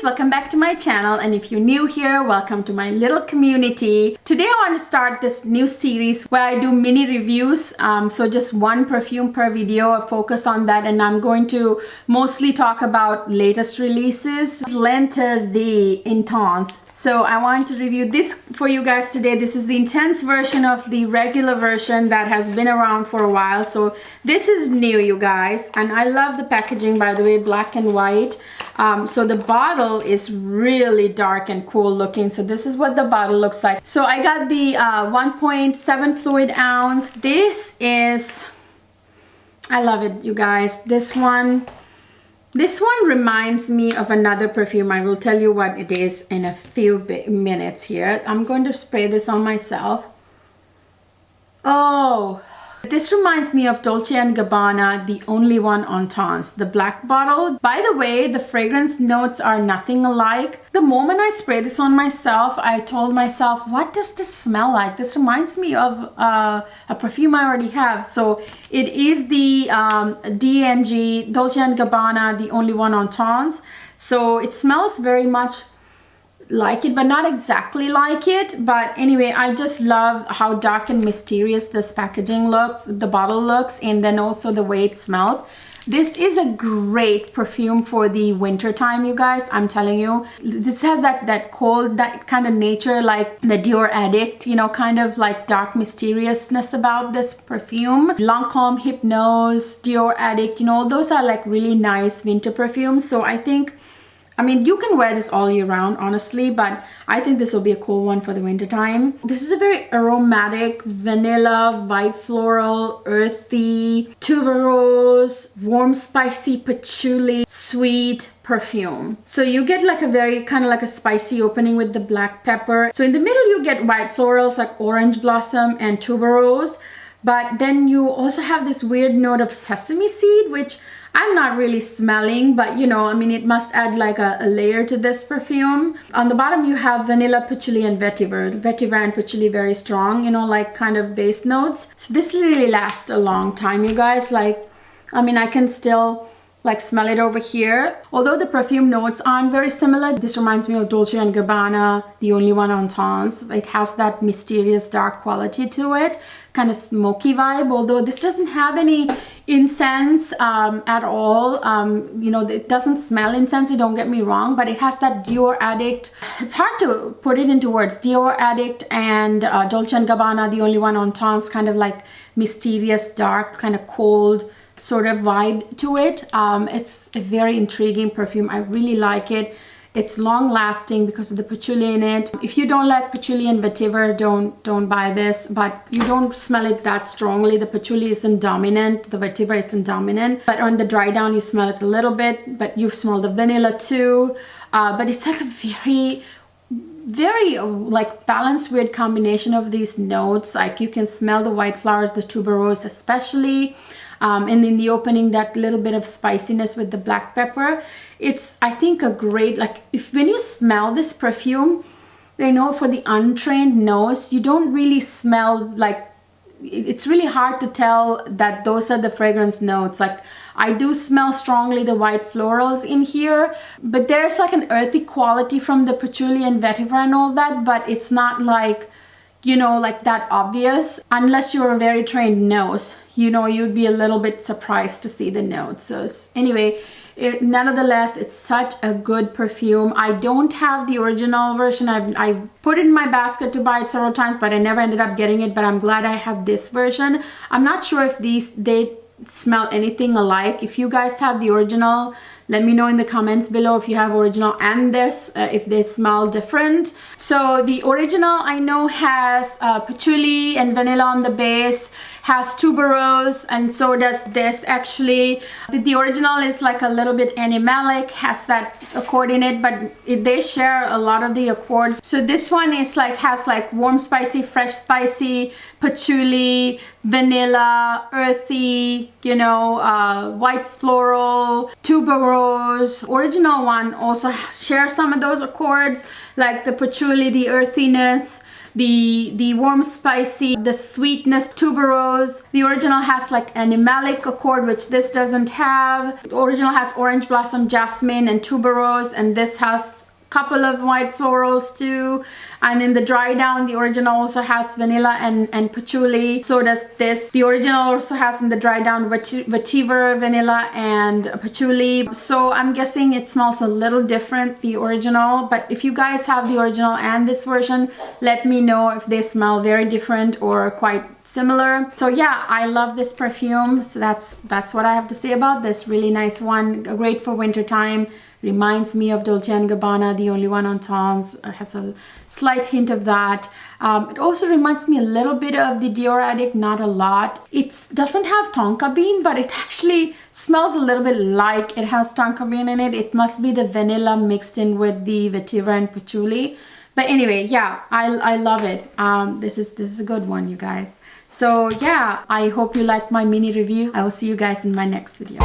welcome back to my channel, and if you're new here, welcome to my little community. Today I want to start this new series where I do mini reviews, so just one perfume per video. I focus on that, and I'm going to mostly talk about latest releases. L'Interdit Intense. So I want to review this for you guys today. This is the intense version of the regular version that has been around for a while. So this is new, you guys, and I love the packaging, by the way, black and white. So the bottle is really dark and cool looking. So this is what the bottle looks like. So I got the 1.7 fluid ounce. This is, I love it, you guys. This one reminds me of another perfume. I will tell you what it is in a few minutes here. I'm going to spray this on myself. Oh, this reminds me of Dolce & Gabbana, the only one Intense, the black bottle. By the way, the fragrance notes are nothing alike. The moment I sprayed this on myself, I told myself, what does this smell like? This reminds me of a perfume I already have. So it is the DNG, Dolce & Gabbana, the only one Intense. So it smells very much like it, but not exactly like it. But anyway, I just love how dark and mysterious this packaging looks, the bottle looks, and then also the way it smells. This is a great perfume for the winter time, you guys. I'm telling you, this has that cold, that kind of nature, like the Dior Addict, you know, kind of like dark mysteriousness about this perfume. Lancôme, Hypnose, Dior Addict, you know, those are like really nice winter perfumes. So I mean, you can wear this all year round, honestly, but I think this will be a cool one for the winter time. This is a very aromatic, vanilla, white floral, earthy, tuberose, warm, spicy, patchouli, sweet perfume. So you get like a very kind of like a spicy opening with the black pepper. So in the middle, you get white florals like orange blossom and tuberose. But then you also have this weird note of sesame seed, which I'm not really smelling, but you know, I mean, it must add like a layer to this perfume. On the bottom, you have vanilla, patchouli, and vetiver. Vetiver and patchouli very strong, you know, like kind of base notes. So this really lasts a long time, you guys. Like, I mean, I can still like smell it over here. Although the perfume notes aren't very similar, this reminds me of Dolce & Gabbana, the only one Intense. It has that mysterious dark quality to it, kind of smoky vibe, although this doesn't have any incense at all. You know, it doesn't smell incensey, don't get me wrong, but it has that Dior Addict. It's hard to put it into words. Dior Addict and Dolce & Gabbana, the only one Intense, kind of like mysterious, dark, kind of cold sort of vibe to it. It's a very intriguing perfume. I really like it. It's long lasting because of the patchouli in it. If you don't like patchouli and vetiver, don't buy this, but you don't smell it that strongly. The patchouli isn't dominant, the vetiver isn't dominant, but on the dry down you smell it a little bit, but you smell the vanilla too. But it's like a very like balanced, weird combination of these notes. Like you can smell the white flowers, the tuberose especially. And in the opening, that little bit of spiciness with the black pepper. It's, I think, a great, like, when you smell this perfume, you know, for the untrained nose, you don't really smell like, it's really hard to tell that those are the fragrance notes. Like, I do smell strongly the white florals in here, but there's like an earthy quality from the patchouli and vetiver and all that, but it's not like, you know, like that obvious, unless you're a very trained nose. You know, you'd be a little bit surprised to see the notes. So anyway, nonetheless, it's such a good perfume. I don't have the original version. I put it in my basket to buy it several times, but I never ended up getting it. But I'm glad I have this version. I'm not sure if they smell anything alike. If you guys have the original, let me know in the comments below if you have original and this, if they smell different. So the original I know has patchouli and vanilla on the base, has tuberose, and so does this actually. The original is like a little bit animalic, has that accord in it, but they share a lot of the accords. So this one is like, has like warm spicy, fresh spicy, patchouli, vanilla, earthy, you know, white floral, tuberose. Original one also shares some of those accords, like the patchouli, the earthiness, the warm spicy, the sweetness tuberose. The original has like animalic accord, which this doesn't have. The original has orange blossom, jasmine, and tuberose, and this has couple of white florals too. And in the dry down, the original also has vanilla and patchouli. So does this. The original also has in the dry down vetiver, vanilla, and patchouli. So I'm guessing it smells a little different, the original. But if you guys have the original and this version, let me know if they smell very different or quite similar. So yeah, I love this perfume. So that's what I have to say about this. Really nice one, great for winter time. Reminds me of Dolce & Gabbana, the only one on Tons. It has a slight hint of that. It also reminds me a little bit of the Dior Addict, not a lot. It doesn't have tonka bean, but it actually smells a little bit like it has tonka bean in it. It must be the vanilla mixed in with the vetiver and patchouli. But anyway, yeah, I love it. This is a good one, you guys. So yeah, I hope you liked my mini review. I will see you guys in my next video.